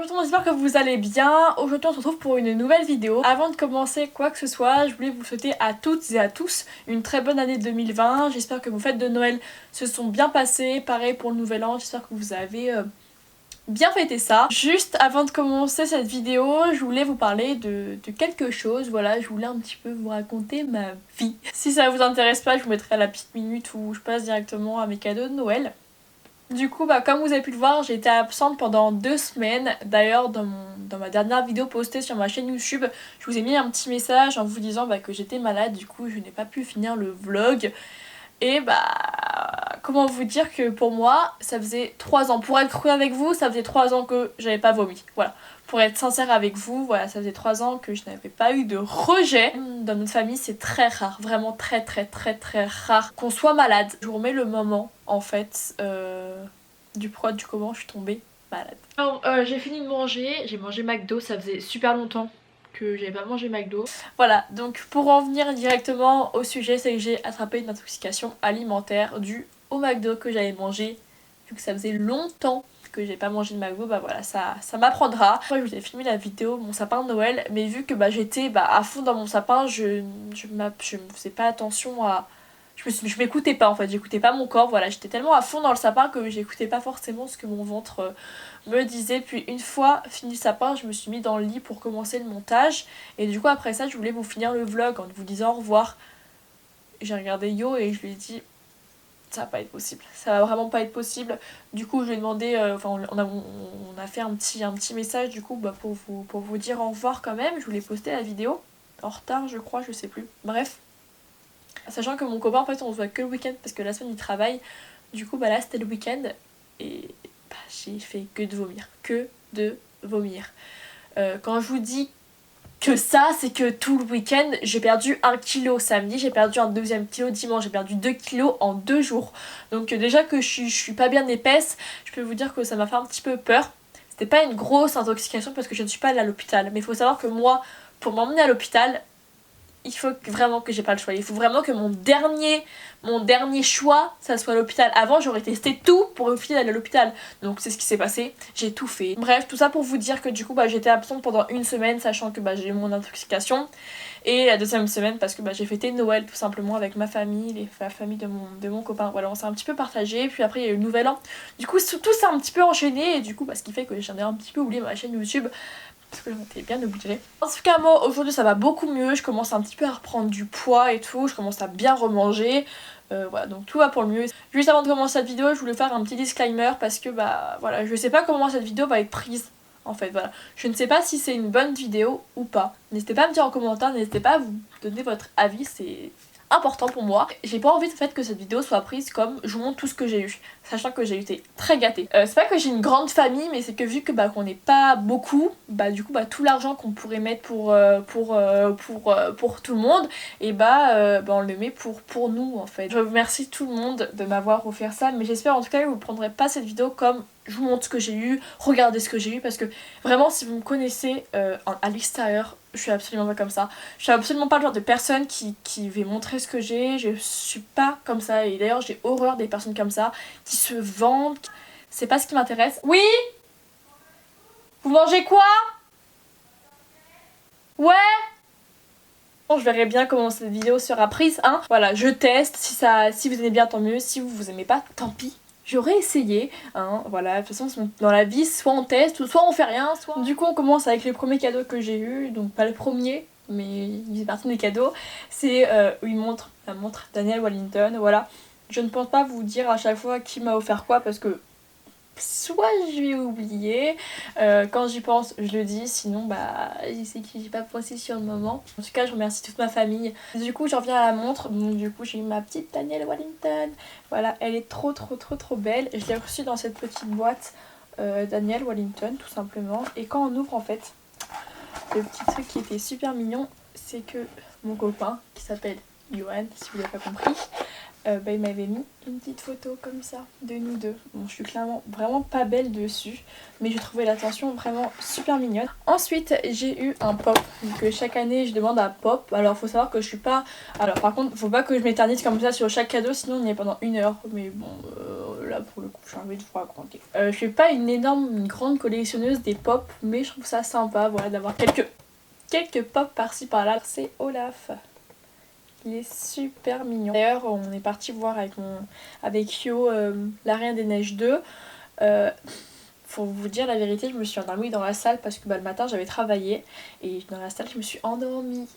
Bonjour tout le monde, j'espère que vous allez bien. Aujourd'hui on se retrouve pour une nouvelle vidéo. Avant de commencer quoi que ce soit, je voulais vous souhaiter à toutes et à tous une très bonne année 2020. J'espère que vos fêtes de Noël se sont bien passées. Pareil pour le nouvel an, j'espère que vous avez bien fêté ça. Juste avant de commencer cette vidéo, je voulais vous parler de quelque chose. Voilà, je voulais un petit peu vous raconter ma vie. Si ça vous intéresse pas, je vous mettrai la petite minute où je passe directement à mes cadeaux de Noël. Du coup, comme vous avez pu le voir, j'ai été absente pendant 2 semaines. D'ailleurs, dans ma dernière vidéo postée sur ma chaîne YouTube, je vous ai mis un petit message en vous disant que j'étais malade. Du coup, je n'ai pas pu finir le vlog. Et comment vous dire que pour moi, ça faisait 3 ans. Pour être cru avec vous, ça faisait 3 ans que j'avais pas vomi. Voilà. Pour être sincère avec vous, voilà, ça faisait 3 ans que je n'avais pas eu de rejet. Dans notre famille, c'est très rare, vraiment très rare qu'on soit malade. Je vous remets le moment, en fait, du pourquoi, du comment je suis tombée malade. Alors, j'ai fini de manger, j'ai mangé McDo, ça faisait super longtemps que j'avais pas mangé McDo. Voilà, donc pour en venir directement au sujet, c'est que j'ai attrapé une intoxication alimentaire due au McDo que j'avais mangé, vu que ça faisait longtemps que j'ai pas mangé de McDo, voilà, ça m'apprendra. Moi, je vous ai filmé la vidéo mon sapin de Noël, mais vu que j'étais à fond dans mon sapin, je me faisais pas attention à... Je m'écoutais pas en fait, j'écoutais pas mon corps, voilà, j'étais tellement à fond dans le sapin que j'écoutais pas forcément ce que mon ventre me disait. Puis une fois fini le sapin, je me suis mis dans le lit pour commencer le montage, et du coup après ça je voulais vous finir le vlog en vous disant au revoir. J'ai regardé Yo et je lui ai dit ça va pas être possible, ça va vraiment pas être possible. Du coup je lui ai demandé, on a fait un petit message du coup pour vous dire au revoir quand même. Je voulais poster la vidéo en retard je crois, je sais plus, bref. Sachant que mon copain en fait on se voit que le week-end parce que la semaine il travaille. Du coup là c'était le week-end et j'ai fait que de vomir. Quand je vous dis que ça, c'est que tout le week-end j'ai perdu 1 kg samedi, j'ai perdu un 2e kilo dimanche, j'ai perdu 2 kilos en 2 jours. Donc déjà que je suis pas bien épaisse, je peux vous dire que ça m'a fait un petit peu peur. C'était pas une grosse intoxication parce que je ne suis pas allée à l'hôpital, mais il faut savoir que moi, pour m'emmener à l'hôpital, il faut vraiment que j'ai pas le choix. Il faut vraiment que mon dernier choix, ça soit l'hôpital. Avant, j'aurais testé tout pour refuser d'aller à l'hôpital. Donc c'est ce qui s'est passé. J'ai tout fait. Bref, tout ça pour vous dire que du coup, j'étais absente pendant 1 semaine, sachant que j'ai eu mon intoxication. Et la 2e semaine, parce que j'ai fêté Noël tout simplement avec ma famille, la famille de mon copain. Voilà, on s'est un petit peu partagé. Puis après, il y a eu le nouvel an. Du coup, tout s'est un petit peu enchaîné. Et du coup, ce qui fait que j'en ai un petit peu oublié ma chaîne YouTube. Parce que j'en étais bien obligée. En tout cas moi aujourd'hui ça va beaucoup mieux, je commence un petit peu à reprendre du poids et tout, je commence à bien remanger, voilà donc tout va pour le mieux. Juste avant de commencer cette vidéo je voulais faire un petit disclaimer parce que voilà, je sais pas comment cette vidéo va être prise en fait, voilà. Je ne sais pas si c'est une bonne vidéo ou pas. N'hésitez pas à me dire en commentaire, n'hésitez pas à vous donner votre avis, c'est important pour moi. J'ai pas envie de fait que cette vidéo soit prise comme je vous montre tout ce que j'ai eu, sachant que j'ai été très gâtée. C'est pas que j'ai une grande famille, mais c'est que vu que qu'on n'est pas beaucoup, du coup tout l'argent qu'on pourrait mettre pour tout le monde, et on le met pour nous en fait. Je remercie tout le monde de m'avoir offert ça, mais j'espère en tout cas que vous prendrez pas cette vidéo comme je vous montre ce que j'ai eu, regardez ce que j'ai eu, parce que vraiment si vous me connaissez à l'extérieur, je suis absolument pas comme ça. Je suis absolument pas le genre de personne qui va montrer ce que j'ai. Je suis pas comme ça. Et d'ailleurs, j'ai horreur des personnes comme ça qui se vendent. C'est pas ce qui m'intéresse. Oui? Vous mangez quoi? Ouais? Bon, je verrai bien comment cette vidéo sera prise, hein. Voilà, je teste. Si vous aimez bien, tant mieux. Si vous aimez pas, tant pis. J'aurais essayé, hein, voilà, de toute façon dans la vie, soit on teste, ou soit on fait rien, soit... Du coup on commence avec les premiers cadeaux que j'ai eu, donc pas le premier, mais il fait partie des cadeaux. C'est la montre Daniel Wellington, voilà. Je ne pense pas vous dire à chaque fois qui m'a offert quoi, parce que soit je vais oublier, quand j'y pense je le dis, sinon c'est que j'ai pas pensé sur le moment. En tout cas je remercie toute ma famille. Du coup j'en viens à la montre, donc du coup j'ai eu ma petite Daniel Wellington, voilà, elle est trop belle. Je l'ai reçue dans cette petite boîte Daniel Wellington tout simplement, et quand on ouvre en fait, le petit truc qui était super mignon, c'est que mon copain qui s'appelle Johan, si vous l'avez pas compris, il m'avait mis une petite photo comme ça de nous deux. Bon, je suis clairement vraiment pas belle dessus, mais j'ai trouvé l'attention vraiment super mignonne. Ensuite j'ai eu un pop, donc chaque année je demande un pop. Alors faut savoir que je suis pas... Alors par contre faut pas que je m'éternise comme ça sur chaque cadeau, sinon on y est pendant 1 heure. Mais bon voilà, pour le coup, j'ai envie de vous raconter. Je suis pas une grande collectionneuse des pop, mais je trouve ça sympa, voilà, d'avoir quelques pop par-ci par-là. C'est Olaf. Il est super mignon. D'ailleurs, on est parti voir avec Yo La Reine des Neiges 2. Pour vous dire la vérité, je me suis endormie dans la salle parce que le matin j'avais travaillé et dans la salle je me suis endormie.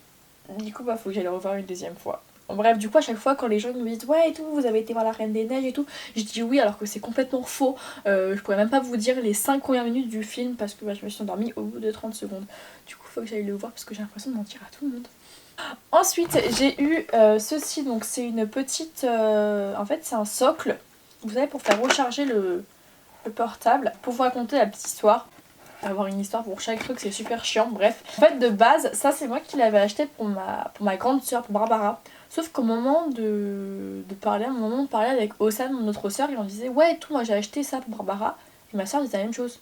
Du coup faut que j'aille le revoir une deuxième fois. Bref, du coup à chaque fois quand les gens me disent ouais et tout, vous avez été voir La Reine des Neiges et tout, je dis oui alors que c'est complètement faux. Je pourrais même pas vous dire les 5 premières minutes du film parce que je me suis endormie au bout de 30 secondes. Du coup faut que j'aille le voir parce que j'ai l'impression de mentir à tout le monde. Ensuite j'ai eu ceci, donc c'est une petite... en fait c'est un socle, vous savez, pour faire recharger le portable. Pour vous raconter la petite histoire, avoir une histoire pour chaque truc c'est super chiant, bref. En fait de base ça c'est moi qui l'avais acheté pour ma grande soeur, pour Barbara. Sauf qu'au moment de parler, avec Ossane, mon autre soeur, et on disait ouais tout, moi j'ai acheté ça pour Barbara, et ma soeur disait la même chose.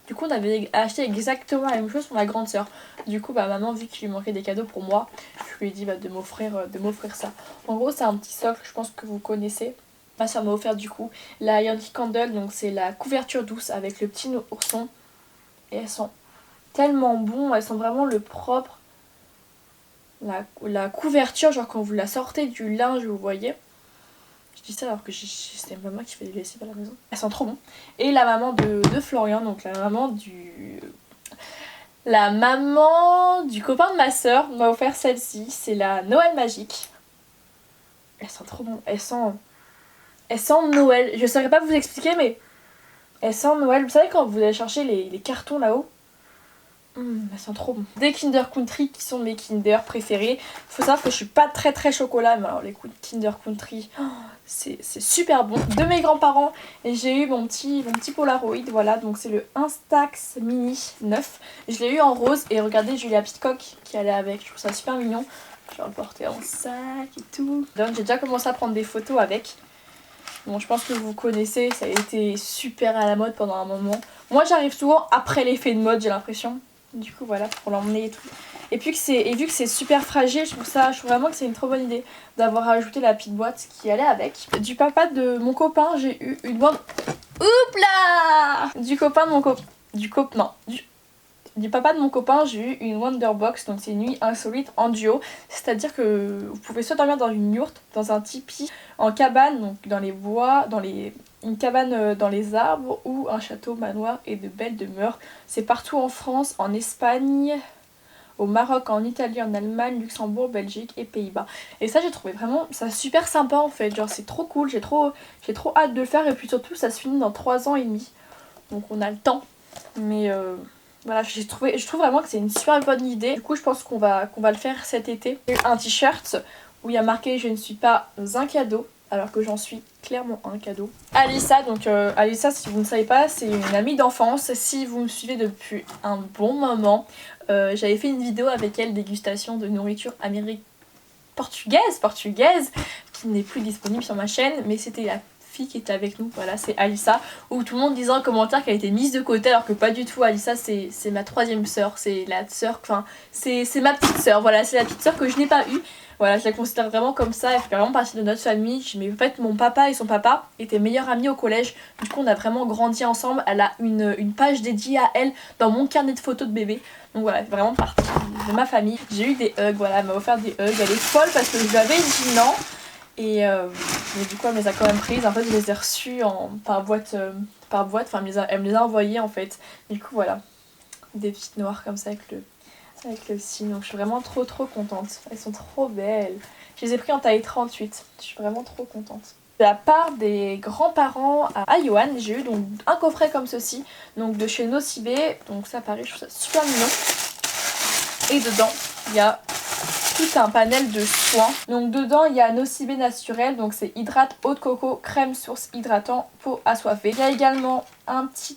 Du coup on avait acheté exactement la même chose pour ma grande soeur. Du coup maman, vu qu'il lui manquait des cadeaux pour moi, je lui ai dit de m'offrir ça. En gros c'est un petit socle, je pense que vous connaissez. Ma soeur m'a offert du coup la Yankee Candle, donc c'est la couverture douce avec le petit ourson. Et elles sont tellement bonnes, elles sont vraiment le propre. La couverture, genre quand vous la sortez du linge, vous voyez. Je dis ça alors que c'est maman qui fait des lessives à la maison. Elles sont trop bonnes. Et la maman de Florian, donc la maman du copain de ma soeur m'a offert celle-ci. C'est la Noël Magique. Elles sont trop bonnes. Elles sentent Noël. Je saurais pas vous expliquer, mais elles sentent Noël. Vous savez quand vous allez chercher les cartons là-haut, elles sont trop bonnes. Des Kinder Country qui sont mes Kinder préférés. Faut savoir que je suis pas très chocolat, mais alors les Kinder Country, c'est super bon. De mes grands-parents, j'ai eu mon petit Polaroid, voilà. Donc c'est le Instax Mini 9. Je l'ai eu en rose et regardez, j'ai eu la petite coque qui allait avec. Je trouve ça super mignon. Je vais le porter en sac et tout. Donc j'ai déjà commencé à prendre des photos avec. Bon, je pense que vous connaissez, ça a été super à la mode pendant un moment. Moi j'arrive souvent après l'effet de mode, j'ai l'impression. Du coup voilà, pour l'emmener et tout. Et puis vu que c'est super fragile, je trouve vraiment que c'est une trop bonne idée d'avoir rajouté la petite boîte qui allait avec. Du papa de mon copain, j'ai eu une bande... Oups là. Du copain de mon copain... Du papa de mon copain, j'ai eu une Wonderbox, donc c'est une nuit insolite en duo. C'est-à-dire que vous pouvez soit dormir dans une yourte, dans un tipi, en cabane, donc dans les bois, une cabane dans les arbres, ou un château, manoir et de belles demeures. C'est partout en France, en Espagne, au Maroc, en Italie, en Allemagne, Luxembourg, Belgique et Pays-Bas. Et ça j'ai trouvé vraiment ça super sympa en fait, genre c'est trop cool, j'ai trop hâte de le faire, et puis surtout ça se finit dans 3 ans et demi. Donc on a le temps, mais... Voilà, je trouve vraiment que c'est une super bonne idée. Du coup, je pense qu'on va le faire cet été. J'ai eu un t-shirt où il y a marqué « Je ne suis pas un cadeau », alors que j'en suis clairement un cadeau. Alissa, donc Alissa, si vous ne savez pas, c'est une amie d'enfance. Si vous me suivez depuis un bon moment, j'avais fait une vidéo avec elle, dégustation de nourriture portugaise, qui n'est plus disponible sur ma chaîne, mais c'était la fille qui était avec nous, voilà, c'est Alissa, où tout le monde disait en commentaire qu'elle était mise de côté, alors que pas du tout. Alissa c'est ma 3e sœur, c'est la sœur, enfin c'est ma petite sœur, voilà, c'est la petite sœur que je n'ai pas eue. Voilà, je la considère vraiment comme ça, elle fait vraiment partie de notre famille. Mais en fait mon papa et son papa étaient meilleurs amis au collège, du coup on a vraiment grandi ensemble. Elle a une page dédiée à elle dans mon carnet de photos de bébé, donc voilà, elle fait vraiment partie de ma famille. J'ai eu des hugs, voilà, elle m'a offert des hugs, elle est folle parce que je lui avais dit non. Et mais du coup elle me les a quand même prises. En fait je les ai reçues par boîte, enfin elle me les a envoyées en fait. Du coup voilà, des petites noires comme ça avec le signe. Donc je suis vraiment trop contente. Elles sont trop belles. Je les ai pris en taille 38. Je suis vraiment trop contente. De la part des grands-parents à Johan, j'ai eu donc un coffret comme ceci, donc de chez Nocibé. Donc ça pareil, je trouve ça super mignon. Et dedans il y a tout un panel de soins. Donc dedans il y a Nocibé naturel, donc c'est hydrate, eau de coco, crème source hydratant, peau assoiffée. Il y a également un petit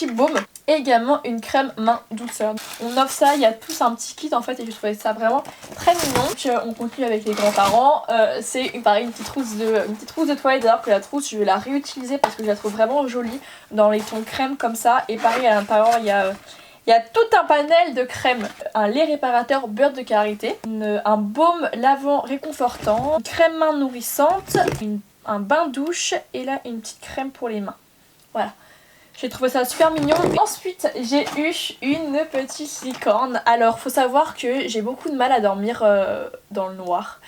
baume et également une crème main douceur. On offre ça, il y a tous un petit kit en fait, et je trouvais ça vraiment très mignon. Donc, on continue avec les grands-parents. C'est pareil, une petite trousse de toilette, d'ailleurs que la trousse je vais la réutiliser parce que je la trouve vraiment jolie dans les tons crème comme ça. Et pareil à l'intérieur il y a tout un panel de crème, un lait réparateur beurre de karité, un baume lavant réconfortant, une crème main nourrissante, une un bain douche et là une petite crème pour les mains. Voilà. J'ai trouvé ça super mignon. Ensuite, j'ai eu une petite licorne. Alors, faut savoir que j'ai beaucoup de mal à dormir dans le noir.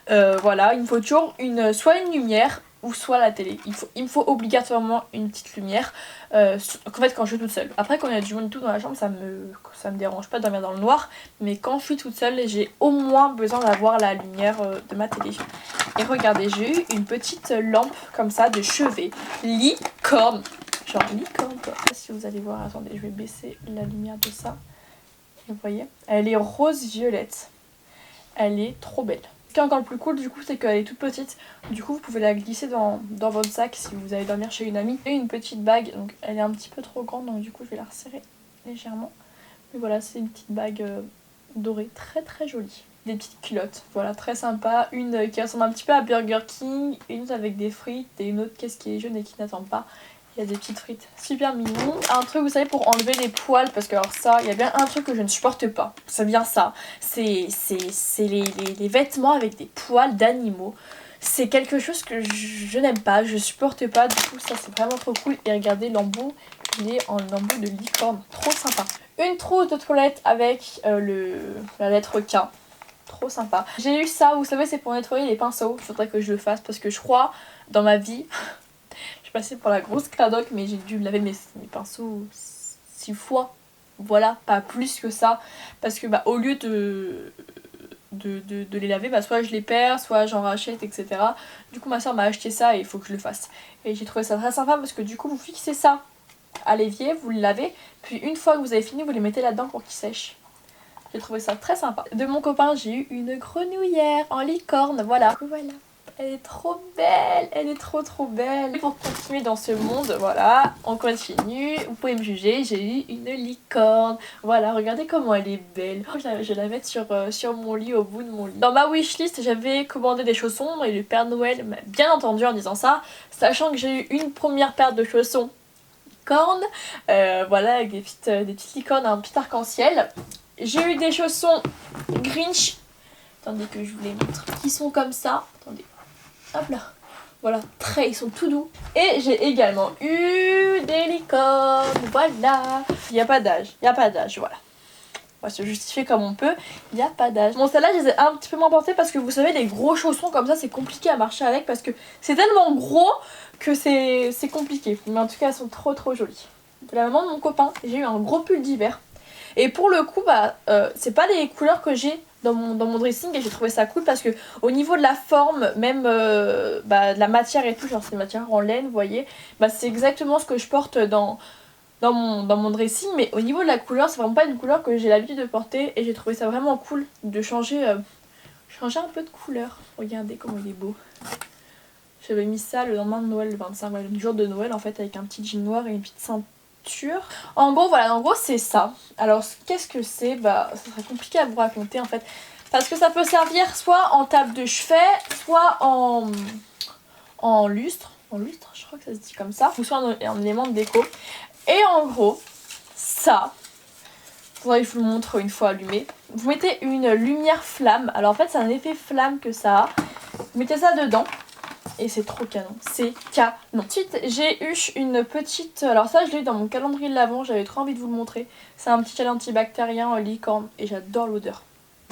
Voilà, il me faut toujours soit une lumière ou soit la télé. Il me faut obligatoirement une petite lumière. En fait, quand je suis toute seule. Après, quand il y a du monde tout dans la chambre, ça me dérange pas de dormir dans le noir. Mais quand je suis toute seule, j'ai au moins besoin d'avoir la lumière de ma télé. Et regardez, j'ai eu une petite lampe comme ça de chevet. Licorne. Genre licorne quoi. Je sais pas si vous allez voir, attendez, je vais baisser la lumière de ça. Vous voyez, elle est rose-violette. Elle est trop belle. Ce qui est encore le plus cool du coup, c'est qu'elle est toute petite. Du coup, vous pouvez la glisser dans votre sac si vous allez dormir chez une amie. Et une petite bague, donc elle est un petit peu trop grande, donc du coup je vais la resserrer légèrement. Mais voilà, c'est une petite bague dorée, très très jolie. Des petites culottes, voilà, très sympa. Une qui ressemble un petit peu à Burger King, une avec des frites et une autre caisse qui est jaune et qui n'attend pas. Il y a des petites frites super mignon. Un truc, vous savez, pour enlever les poils, parce que alors ça, il y a bien un truc que je ne supporte pas. C'est bien ça. C'est les vêtements avec des poils d'animaux. C'est quelque chose que je n'aime pas, je supporte pas. Du coup, ça c'est vraiment trop cool. Et regardez, l'embout, il est en embout de licorne. Trop sympa. Une trousse de toilette avec la lettre K. Trop sympa. J'ai eu ça, vous savez, c'est pour nettoyer les pinceaux. Il faudrait que je le fasse parce que je crois, dans ma vie... Passé pour la grosse cladoc, mais j'ai dû laver mes pinceaux 6 fois, voilà, pas plus que ça, parce que bah au lieu de les laver, bah soit je les perds, soit j'en rachète, etc. Du coup ma soeur m'a acheté ça et il faut que je le fasse. Et j'ai trouvé ça très sympa parce que du coup vous fixez ça à l'évier, vous le lavez, puis une fois que vous avez fini, vous les mettez là-dedans pour qu'ils sèchent. J'ai trouvé ça très sympa. De mon copain, j'ai eu une grenouillère en licorne, voilà. Voilà. Elle est trop belle, elle est trop belle. Pour continuer dans ce monde, voilà, on continue. Vous pouvez me juger, j'ai eu une licorne. Voilà, regardez comment elle est belle. Oh, je vais la mettre sur mon lit, au bout de mon lit. Dans ma wishlist, j'avais commandé des chaussons et le Père Noël m'a bien entendu en disant ça. Sachant que j'ai eu une première paire de chaussons licorne, voilà, avec des petites licornes, un petit arc-en-ciel. J'ai eu des chaussons Grinch. Attendez que je vous les montre. Qui sont comme ça. Attendez. Hop là, voilà, ils sont tout doux. Et j'ai également eu des licornes, voilà. Il n'y a pas d'âge, voilà. On va se justifier comme on peut, il n'y a pas d'âge. Bon, celle-là, je les ai un petit peu moins portées parce que vous savez, les gros chaussons comme ça, c'est compliqué à marcher avec parce que c'est tellement gros que c'est compliqué. Mais en tout cas, elles sont trop jolies. De la maman de mon copain, j'ai eu un gros pull d'hiver. Et pour le coup, bah, c'est pas les couleurs que j'ai dans mon dressing et j'ai trouvé ça cool parce que au niveau de la forme, même bah, de la matière et tout, genre c'est une matière en laine, vous voyez, bah, c'est exactement ce que je porte dans mon dressing, mais au niveau de la couleur, c'est vraiment pas une couleur que j'ai l'habitude de porter et j'ai trouvé ça vraiment cool de changer un peu de couleur. Regardez comment il est beau. J'avais mis ça le lendemain de Noël, le 25, le jour de Noël en fait, avec un petit jean noir et une petite ceinture. En gros, voilà, c'est ça. Alors, qu'est-ce que c'est? Bah, ça serait compliqué à vous raconter en fait. Parce que ça peut servir soit en table de chevet, soit en lustre. En lustre, je crois que ça se dit comme ça. Ou soit en élément de déco. Et en gros, ça, faudrait que je vous le montre une fois allumé. Vous mettez une lumière flamme. Alors en fait, c'est un effet flamme que ça a. Vous mettez ça dedans. Et c'est trop canon, c'est canon. Ensuite, j'ai eu une petite... Alors ça, je l'ai eu dans mon calendrier de l'Avent, j'avais trop envie de vous le montrer. C'est un petit gel antibactérien en licorne et j'adore l'odeur.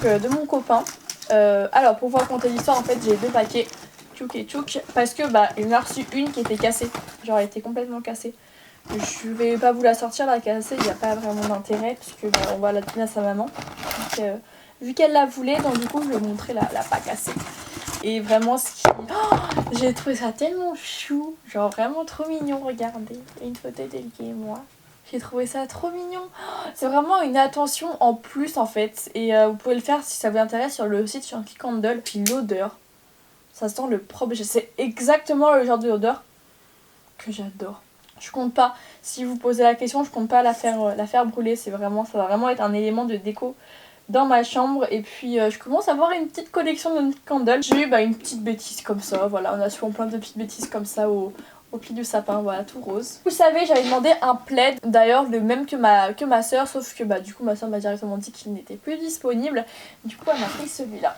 De mon copain. Alors, pour vous raconter l'histoire, en fait, j'ai 2 paquets. Tchouk et tchouk. Parce que, bah, il m'a reçu une qui était cassée. Genre, elle était complètement cassée. Je vais pas vous la sortir, la cassée, il n'y a pas vraiment d'intérêt. Puisque, bah, on va la donner à sa maman. Donc, vu qu'elle la voulait, donc du coup, je vais vous montrer la pas cassée. Et vraiment, j'ai trouvé ça tellement chou, genre vraiment trop mignon, regardez, une photo d'Ellie et moi. J'ai trouvé ça trop mignon. C'est vraiment une attention en plus en fait. Et vous pouvez le faire si ça vous intéresse sur le site Yankee Candle. Puis l'odeur, ça sent le propre. C'est exactement le genre d'odeur que j'adore. Je compte pas, si vous posez la question, je compte pas la faire brûler. Ça va vraiment être un élément de déco dans ma chambre. Et puis je commence à avoir une petite collection de candles. J'ai eu une petite bêtise comme ça, voilà, on a souvent plein de petites bêtises comme ça au pied du sapin, voilà, tout rose. Vous savez, j'avais demandé un plaid, d'ailleurs le même que ma soeur, sauf que du coup ma soeur m'a directement dit qu'il n'était plus disponible. Du coup elle m'a pris celui-là.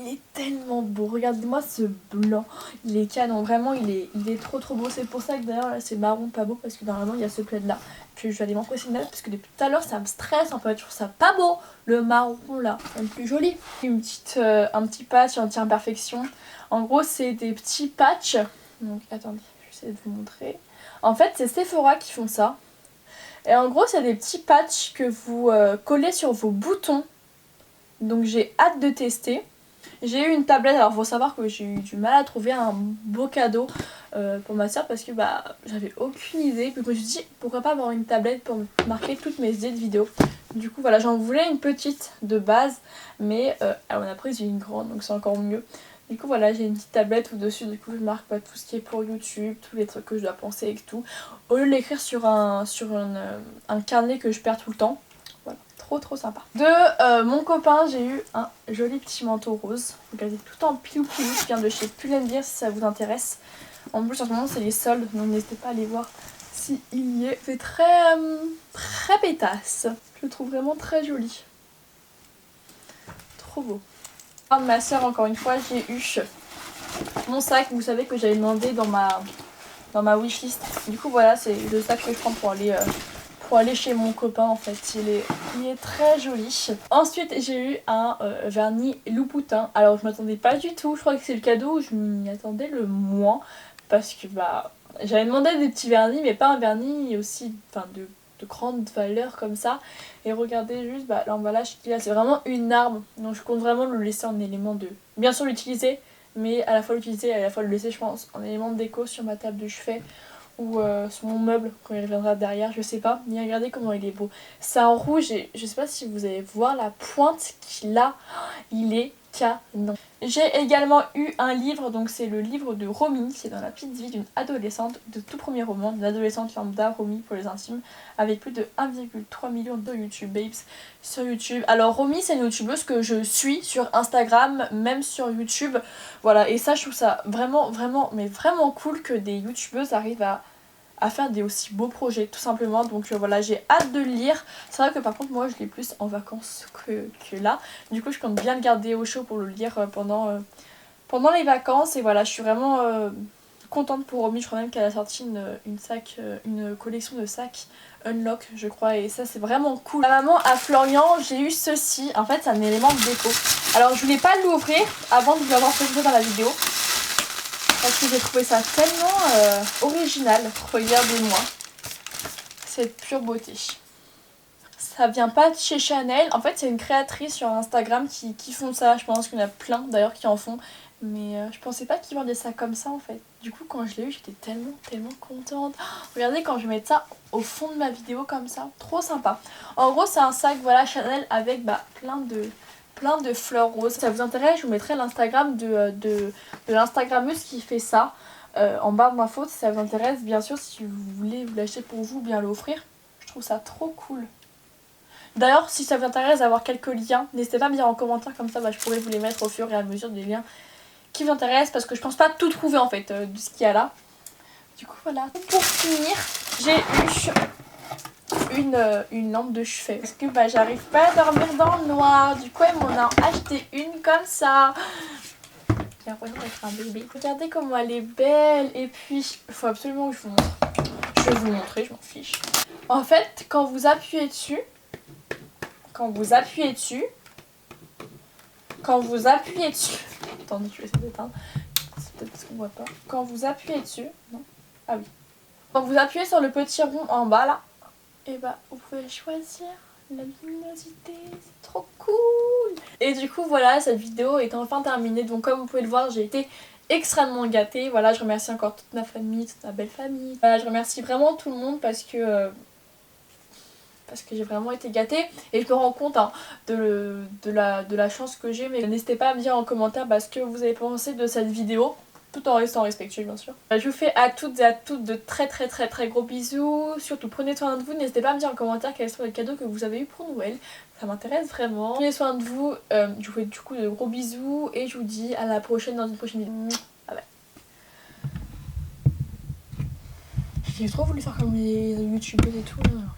il est tellement beau. Regardez-moi ce blanc. Il est canon. Vraiment, il est trop beau. C'est pour ça que d'ailleurs, là, c'est marron pas beau. Parce que normalement, il y a ce plaid là. Que je vais aller m'impressionner. Parce que depuis tout à l'heure, ça me stresse. En fait, je trouve ça pas beau. Le marron là, un peu plus joli. Un petit patch anti-imperfection. En gros, c'est des petits patchs. Donc, attendez, je vais essayer de vous montrer. En fait, c'est Sephora qui font ça. Et en gros, c'est des petits patchs que vous collez sur vos boutons. Donc, j'ai hâte de tester. J'ai eu une tablette, alors faut savoir que j'ai eu du mal à trouver un beau cadeau pour ma soeur parce que bah j'avais aucune idée. Puis je me suis dit pourquoi pas avoir une tablette pour marquer toutes mes idées de vidéos. Du coup voilà, j'en voulais une petite de base, mais elle m'en a pris une grande, donc c'est encore mieux. Du coup voilà, j'ai une petite tablette où dessus du coup je marque pas tout ce qui est pour YouTube, tous les trucs que je dois penser et tout. Au lieu de l'écrire sur un carnet que je perds tout le temps. Trop sympa. De mon copain, j'ai eu un joli petit manteau rose. Regardez, tout en pilou qui vient de chez Pull&Bear si ça vous intéresse. En plus en ce moment c'est les soldes, donc n'hésitez pas à aller voir s'il y est. C'est très pétasse. Je le trouve vraiment très joli. Trop beau. De ma soeur, encore une fois, j'ai eu mon sac. Vous savez que j'avais demandé dans ma wishlist. Du coup voilà, c'est le sac que je prends pour aller chez mon copain en fait. Il est très joli. Ensuite j'ai eu un vernis Louboutin. Alors je m'attendais pas du tout. Je crois que c'est le cadeau où je m'y attendais le moins. Parce que bah j'avais demandé des petits vernis mais pas un vernis aussi de grande valeur comme ça. Et regardez juste l'emballage qu'il a. C'est vraiment une arme. Donc je compte vraiment le laisser en élément de... Bien sûr l'utiliser. Mais à la fois l'utiliser et à la fois le laisser je pense en élément de déco sur ma table de chevet. Ou sur mon meuble quand il reviendra derrière, je sais pas. Mais regardez comment il est beau. C'est en rouge et je sais pas si vous allez voir la pointe qu'il a. Il est canon. J'ai également eu un livre, donc c'est le livre de Romy. C'est dans la petite vie d'une adolescente, de tout premier roman, d'une adolescente lambda, Romy pour les intimes, avec plus de 1,3 million de YouTube babes sur YouTube. Alors Romy c'est une youtubeuse que je suis sur Instagram, même sur YouTube. Voilà, et ça je trouve ça vraiment cool que des youtubeuses arrivent à faire des aussi beaux projets tout simplement. Donc voilà, j'ai hâte de le lire. C'est vrai que par contre moi je l'ai plus en vacances que là. Du coup je compte bien le garder au chaud pour le lire pendant les vacances. Et voilà, je suis vraiment contente pour Romy. Je crois même qu'elle a sorti une collection de sacs Unlock je crois. Et ça c'est vraiment cool. La maman à Florian, j'ai eu ceci. En fait c'est un élément de déco. Alors je voulais pas l'ouvrir avant de vous l'avoir présenté dans la vidéo. Parce que j'ai trouvé ça tellement original. Regardez-moi. Cette pure beauté. Ça vient pas de chez Chanel. En fait, c'est une créatrice sur Instagram qui font ça. Je pense qu'il y en a plein d'ailleurs qui en font. Mais je pensais pas qu'ils vendaient ça comme ça en fait. Du coup, quand je l'ai eu, j'étais tellement contente. Oh, regardez quand je vais mettre ça au fond de ma vidéo comme ça. Trop sympa. En gros, c'est un sac voilà Chanel avec plein de fleurs roses. Si ça vous intéresse, je vous mettrai l'Instagram de l'Instagrammeuse qui fait ça en bas de ma faute. Si ça vous intéresse, bien sûr, si vous voulez vous l'acheter pour vous, bien l'offrir. Je trouve ça trop cool. D'ailleurs, si ça vous intéresse d'avoir quelques liens, n'hésitez pas à me dire en commentaire, comme ça je pourrais vous les mettre au fur et à mesure des liens qui vous intéressent. Parce que je pense pas tout trouver en fait de ce qu'il y a là. Du coup voilà. Pour finir, j'ai eu une lampe de chevet parce que j'arrive pas à dormir dans le noir. Du coup elle m'en a acheté une comme ça. J'ai l'impression d'être un bébé. Regardez comment elle est belle. Et puis il faut absolument que je vous montre. Je vais vous montrer, je m'en fiche. En fait quand vous appuyez dessus, attendez je vais essayer d'éteindre. C'est peut-être parce qu'on voit pas. Quand vous appuyez dessus, non, ah oui. Quand vous appuyez sur le petit rond en bas là, et vous pouvez choisir la luminosité, c'est trop cool. Et du coup voilà, cette vidéo est enfin terminée. Donc comme vous pouvez le voir, j'ai été extrêmement gâtée. Voilà, je remercie encore toute ma famille, toute ma belle famille. Voilà, je remercie vraiment tout le monde parce que j'ai vraiment été gâtée. Et je me rends compte de la chance que j'ai. Mais n'hésitez pas à me dire en commentaire ce que vous avez pensé de cette vidéo. Tout en restant respectueux bien sûr. Je vous fais à toutes et à toutes de très gros bisous. Surtout prenez soin de vous. N'hésitez pas à me dire en commentaire quels sont les cadeaux que vous avez eu pour Noël. Ça m'intéresse vraiment. Prenez soin de vous. Je vous fais du coup de gros bisous. Et je vous dis à la prochaine dans une prochaine vidéo. Bye bye. J'ai trop voulu faire comme les youtubeurs et tout là.